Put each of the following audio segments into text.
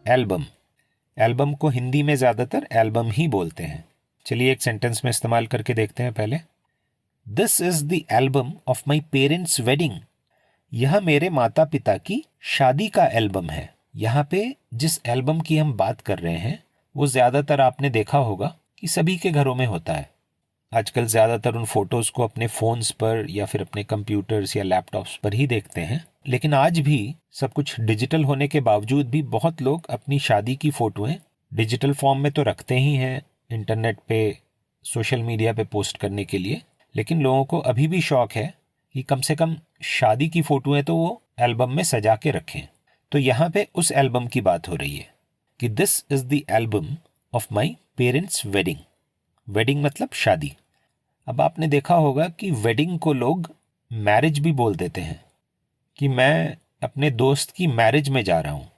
Album. Album को हिंदी में ज़्यादातर एल्बम ही बोलते हैं। चलिए एक सेंटेंस में इस्तेमाल करके देखते हैं पहले। This is the album of my parents wedding. यह मेरे माता पिता की शादी का एल्बम है। यहाँ पे जिस एल्बम की हम बात कर रहे हैं वो ज़्यादातर आपने देखा होगा कि सभी के घरों में होता है। आजकल ज़्यादातर उन फोटोज़ को अपने फ़ोन्स पर या फिर अपने कंप्यूटर्स या लैपटॉप्स पर ही देखते हैं, लेकिन आज भी सब कुछ डिजिटल होने के बावजूद भी बहुत लोग अपनी शादी की फ़ोटोएं डिजिटल फॉर्म में तो रखते ही हैं इंटरनेट पे, सोशल मीडिया पे पोस्ट करने के लिए, लेकिन लोगों को अभी भी शौक है कि कम से कम शादी की फ़ोटोएं तो वो एल्बम में सजा के रखें। तो यहाँ पे उस एल्बम की बात हो रही है कि this is the album of my parents wedding. Wedding मतलब शादी। अब आपने देखा होगा कि वेडिंग को लोग मैरिज भी बोल देते हैं कि मैं अपने दोस्त की मैरिज में जा रहा हूँ।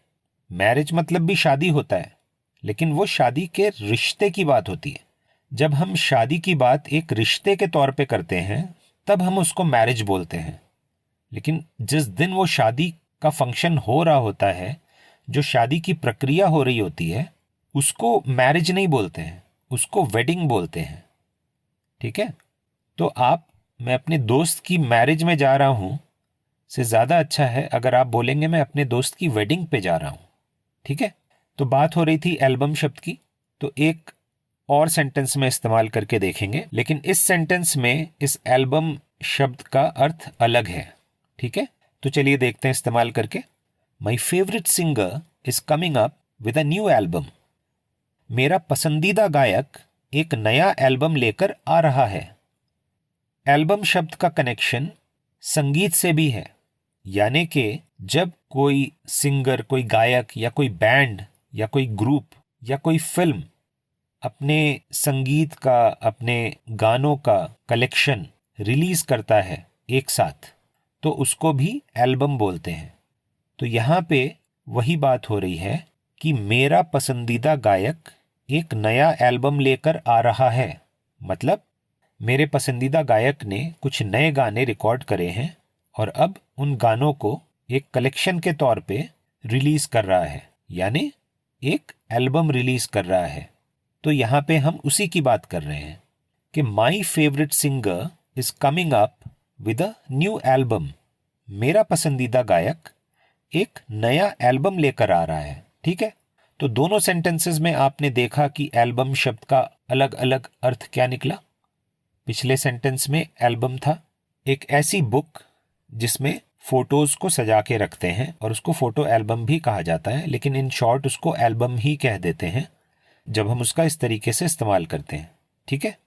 मैरिज मतलब भी शादी होता है, लेकिन वो शादी के रिश्ते की बात होती है। जब हम शादी की बात एक रिश्ते के तौर पे करते हैं तब हम उसको मैरिज बोलते हैं, लेकिन जिस दिन वो शादी का फंक्शन हो रहा होता है, जो शादी की प्रक्रिया हो रही होती है, उसको मैरिज नहीं बोलते हैं, उसको वेडिंग बोलते हैं। ठीक है? तो मैं अपने दोस्त की मैरिज में जा रहा हूँ से ज़्यादा अच्छा है अगर आप बोलेंगे मैं अपने दोस्त की वेडिंग पे जा रहा हूँ। ठीक है? तो बात हो रही थी एल्बम शब्द की, तो एक और सेंटेंस में इस्तेमाल करके देखेंगे, लेकिन इस सेंटेंस में इस एल्बम शब्द का अर्थ अलग है। ठीक है? तो चलिए देखते हैं इस्तेमाल करके। My favourite singer is coming up with a new album. मेरा पसंदीदा गायक एक नया एल्बम लेकर आ रहा है। एल्बम शब्द का कनेक्शन संगीत से भी है, यानी कि जब कोई सिंगर, कोई गायक या कोई बैंड या कोई ग्रुप या कोई फिल्म अपने संगीत का, अपने गानों का कलेक्शन रिलीज करता है एक साथ, तो उसको भी एल्बम बोलते हैं। तो यहाँ पे वही बात हो रही है कि मेरा पसंदीदा गायक एक नया एल्बम लेकर आ रहा है, मतलब मेरे पसंदीदा गायक ने कुछ नए गाने रिकॉर्ड करे हैं और अब उन गानों को एक कलेक्शन के तौर पे रिलीज कर रहा है, यानी एक एल्बम रिलीज कर रहा है। तो यहाँ पे हम उसी की बात कर रहे हैं कि my favourite singer is coming up with a new album. मेरा पसंदीदा गायक एक नया एल्बम लेकर आ रहा है। ठीक है? तो दोनों सेंटेंसेस में आपने देखा कि एल्बम शब्द का अलग अलग अर्थ क्या निकला। पिछले सेंटेंस में एल्बम था एक ऐसी बुक जिसमें फोटोज को सजा के रखते हैं और उसको फोटो एल्बम भी कहा जाता है, लेकिन इन शॉर्ट उसको एल्बम ही कह देते हैं जब हम उसका इस तरीके से इस्तेमाल करते हैं। ठीक है?